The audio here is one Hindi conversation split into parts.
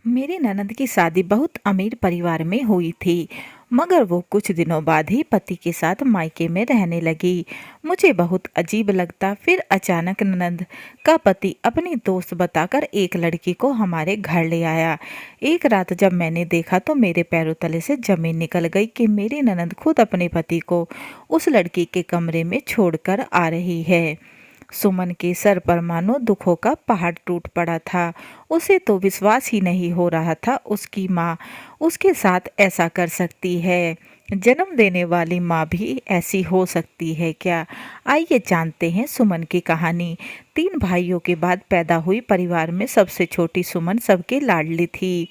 मेरी ननद की शादी बहुत अमीर परिवार में हुई थी, मगर वो कुछ दिनों बाद ही पति के साथ मायके में रहने लगी। मुझे बहुत अजीब लगता। फिर अचानक ननद का पति अपनी दोस्त बताकर एक लड़की को हमारे घर ले आया। एक रात जब मैंने देखा तो मेरे पैरों तले से जमीन निकल गई कि मेरी ननद खुद अपने पति को उस लड़की के कमरे में छोड़कर आ रही है। सुमन के सर पर मानो दुखों का पहाड़ टूट पड़ा था। उसे तो विश्वास ही नहीं हो रहा था उसकी माँ उसके साथ ऐसा कर सकती है। जन्म देने वाली माँ भी ऐसी हो सकती है क्या? आइए जानते हैं सुमन की कहानी। 3 भाइयों के बाद पैदा हुई परिवार में सबसे छोटी सुमन सबके लाडली थी।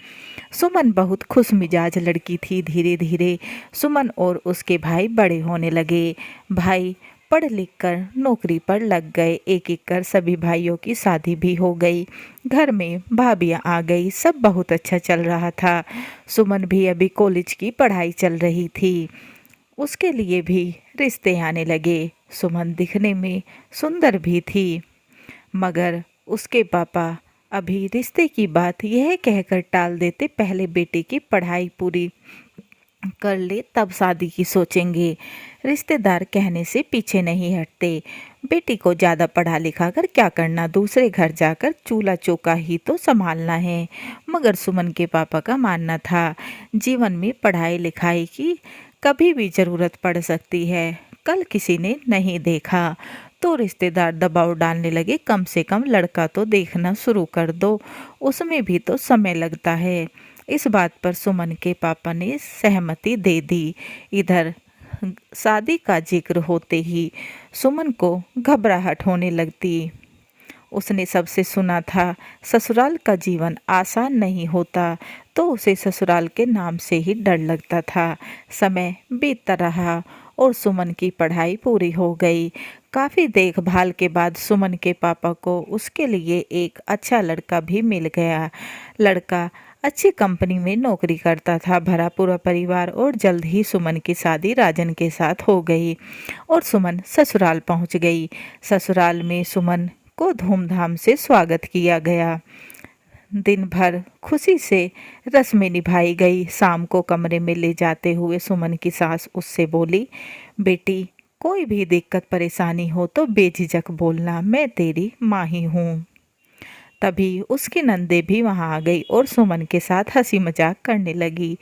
सुमन बहुत खुश मिजाज लड़की थी। धीरे धीरे सुमन और उसके भाई बड़े होने लगे। भाई पढ़ लिख कर नौकरी पर लग गए। एक एक कर सभी भाइयों की शादी भी हो गई। घर में भाभियाँ आ गई। सब बहुत अच्छा चल रहा था। सुमन भी अभी कॉलेज की पढ़ाई चल रही थी। उसके लिए भी रिश्ते आने लगे। सुमन दिखने में सुंदर भी थी, मगर उसके पापा अभी रिश्ते की बात यह कहकर टाल देते, पहले बेटे की पढ़ाई पूरी कर ले तब शादी की सोचेंगे। रिश्तेदार कहने से पीछे नहीं हटते। बेटी को ज़्यादा पढ़ा लिखा कर क्या करना, दूसरे घर जाकर चूल्हा चौका ही तो संभालना है। मगर सुमन के पापा का मानना था जीवन में पढ़ाई लिखाई की कभी भी ज़रूरत पड़ सकती है। कल किसी ने नहीं देखा तो रिश्तेदार दबाव डालने लगे, कम से कम लड़का तो देखना शुरू कर दो, उसमें भी तो समय लगता है। इस बात पर सुमन के पापा ने सहमति दे दी। इधर शादी का जिक्र होते ही सुमन को घबराहट होने लगती। उसने सबसे सुना था ससुराल का जीवन आसान नहीं होता, तो उसे ससुराल के नाम से ही डर लगता था। समय बीतता रहा और सुमन की पढ़ाई पूरी हो गई। काफ़ी देखभाल के बाद सुमन के पापा को उसके लिए एक अच्छा लड़का भी मिल गया। लड़का अच्छी कंपनी में नौकरी करता था। भरा पूरा परिवार। और जल्द ही सुमन की शादी राजन के साथ हो गई और सुमन ससुराल पहुंच गई। ससुराल में सुमन को धूमधाम से स्वागत किया गया। दिन भर खुशी से रस्में निभाई गई। शाम को कमरे में ले जाते हुए सुमन की सास उससे बोली, बेटी कोई भी दिक्कत परेशानी हो तो बेझिझक बोलना, मैं तेरी माँ ही हूँ। तभी उसकी नंदे भी वहाँ आ गई और सुमन के साथ हंसी मजाक करने लगी।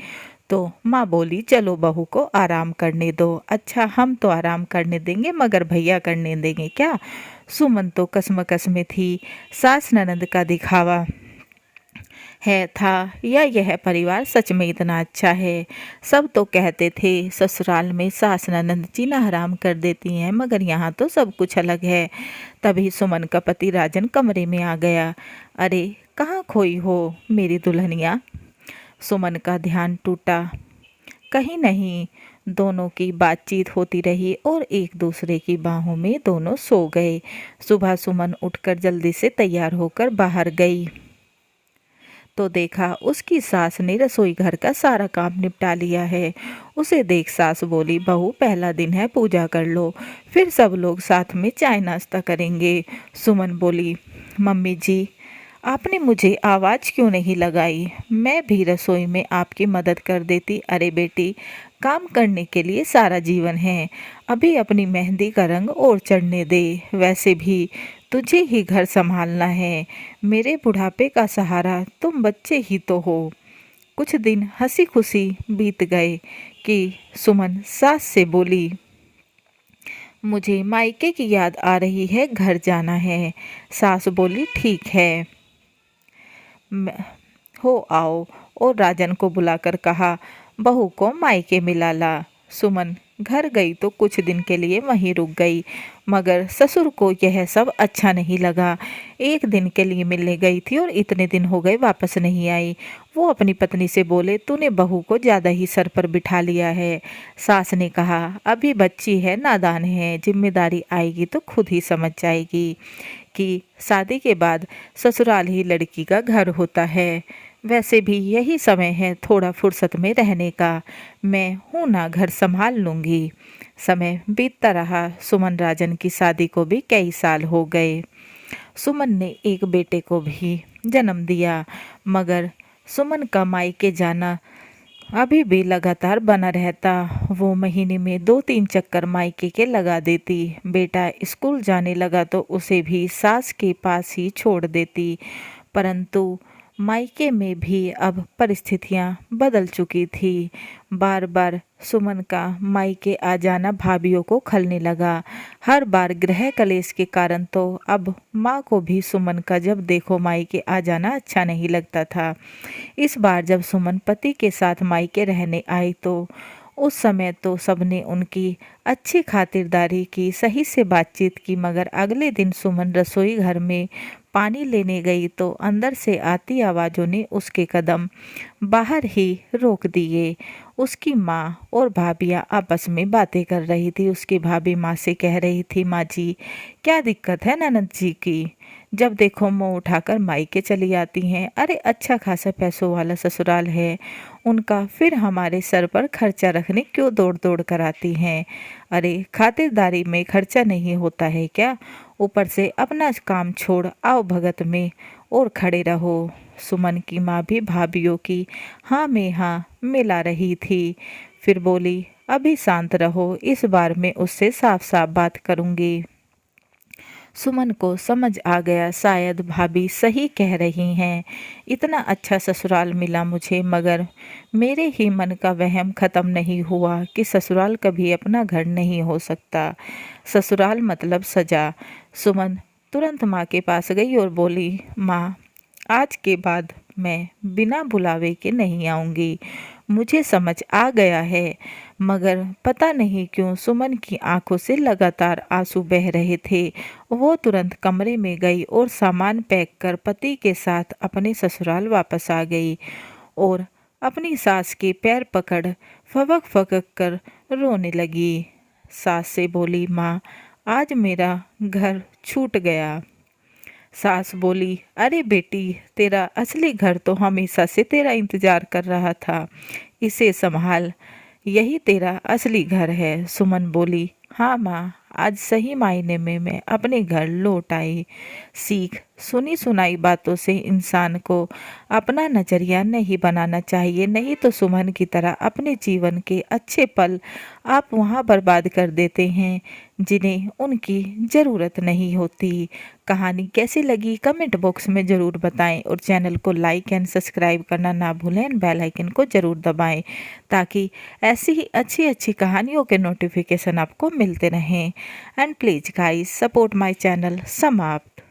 तो माँ बोली, चलो बहू को आराम करने दो। अच्छा, हम तो आराम करने देंगे, मगर भैया करने देंगे क्या? सुमन तो कसमकस में थी। सास ननद का दिखावा है था या यह परिवार सच में इतना अच्छा है? सब तो कहते थे ससुराल में सास ननद जीना हराम कर देती हैं, मगर यहाँ तो सब कुछ अलग है। तभी सुमन का पति राजन कमरे में आ गया। अरे कहाँ खोई हो मेरी दुल्हनिया? सुमन का ध्यान टूटा। कहीं नहीं। दोनों की बातचीत होती रही और एक दूसरे की बाहों में दोनों सो गए। सुबह सुमन उठकर जल्दी से तैयार होकर बाहर गई तो देखा उसकी सास ने रसोई घर का सारा काम निपटा लिया है। उसे देख सास बोली, बहू पहला दिन है, पूजा कर लो, फिर सब लोग साथ में चाय नाश्ता करेंगे। सुमन बोली, मम्मी जी आपने मुझे आवाज़ क्यों नहीं लगाई? मैं भी रसोई में आपकी मदद कर देती। अरे बेटी, काम करने के लिए सारा जीवन है, अभी अपनी मेहंदी का रंग और चढ़ने दे। वैसे भी तुझे ही घर संभालना है। मेरे बुढ़ापे का सहारा तुम बच्चे ही तो हो। कुछ दिन हंसी खुशी बीत गए कि सुमन सास से बोली, मुझे मायके की याद आ रही है, घर जाना है। सास बोली, ठीक है, हो आओ। और राजन को बुलाकर कहा, बहू को मायके मिला ला। सुमन घर गई तो कुछ दिन के लिए वहीं रुक गई, मगर ससुर को यह सब अच्छा नहीं लगा। एक दिन के लिए मिलने गई थी और इतने दिन हो गए वापस नहीं आई। वो अपनी पत्नी से बोले, तूने बहू को ज़्यादा ही सर पर बिठा लिया है। सास ने कहा, अभी बच्ची है, नादान है, जिम्मेदारी आएगी तो खुद ही समझ जाएगी कि शादी के बाद ससुराल ही लड़की का घर होता है। वैसे भी यही समय है थोड़ा फुर्सत में रहने का। मैं हूँ ना, घर संभाल लूँगी। समय बीतता रहा। सुमन राजन की शादी को भी कई साल हो गए। सुमन ने एक बेटे को भी जन्म दिया, मगर सुमन का मायके जाना अभी भी लगातार बना रहता। वो महीने में 2-3 चक्कर मायके के लगा देती। बेटा स्कूल जाने लगा तो उसे भी सास के पास ही छोड़ देती। परंतु मायके में भी अब परिस्थितियां बदल चुकी थी। बार बार सुमन का मायके आ जाना भाभीयों को खलने लगा। हर बार गृह कलेश के कारण तो अब माँ को भी सुमन का जब देखो मायके आ जाना अच्छा नहीं लगता था। इस बार जब सुमन पति के साथ मायके रहने आई तो उस समय तो सबने उनकी अच्छी खातिरदारी की, सही से बातचीत की, मगर अगले दिन सुमन रसोई घर में पानी लेने गई तो अंदर से आती आवाज़ों ने उसके कदम बाहर ही रोक दिए। उसकी माँ और भाभियाँ आपस में बातें कर रही थी। उसकी भाभी माँ से कह रही थी, माँ जी क्या दिक्कत है ननद जी की, जब देखो मुंह उठाकर मायके चली आती हैं। अरे अच्छा खासा पैसों वाला ससुराल है उनका, फिर हमारे सर पर खर्चा रखने क्यों दौड़ दौड़ कर आती हैं। अरे खातिरदारी में खर्चा नहीं होता है क्या? ऊपर से अपना काम छोड़ आओ भगत में और खड़े रहो। सुमन की माँ भी भाभीयों की हाँ में हाँ मिला रही थी। फिर बोली, अभी शांत रहो, इस बार मैं उससे साफ साफ बात करूँगी। सुमन को समझ आ गया, शायद भाभी सही कह रही हैं। इतना अच्छा ससुराल मिला मुझे, मगर मेरे ही मन का वहम ख़त्म नहीं हुआ कि ससुराल कभी अपना घर नहीं हो सकता। ससुराल मतलब सजा। सुमन तुरंत माँ के पास गई और बोली, माँ आज के बाद मैं बिना बुलावे के नहीं आऊँगी। मुझे समझ आ गया है। मगर पता नहीं क्यों सुमन की आंखों से लगातार आंसू बह रहे थे। वो तुरंत कमरे में गई और सामान पैक कर पति के साथ अपने ससुराल वापस आ गई और अपनी सास के पैर पकड़ फबक फबक कर रोने लगी। सास से बोली, माँ आज मेरा घर छूट गया। सास बोली, अरे बेटी तेरा असली घर तो हमेशा से तेरा इंतजार कर रहा था, इसे संभाल, यही तेरा असली घर है। सुमन बोली, हाँ माँ आज सही मायने में मैं अपने घर लौट आई। सीख, सुनी सुनाई बातों से इंसान को अपना नज़रिया नहीं बनाना चाहिए, नहीं तो सुमन की तरह अपने जीवन के अच्छे पल आप वहाँ बर्बाद कर देते हैं जिन्हें उनकी ज़रूरत नहीं होती। कहानी कैसी लगी कमेंट बॉक्स में ज़रूर बताएं और चैनल को लाइक एंड सब्सक्राइब करना ना भूलें एंड बेल आइकन को ज़रूर दबाएं ताकि ऐसी ही अच्छी अच्छी कहानियों के नोटिफिकेशन आपको मिलते रहें। And please guys support my channel. समाप्त।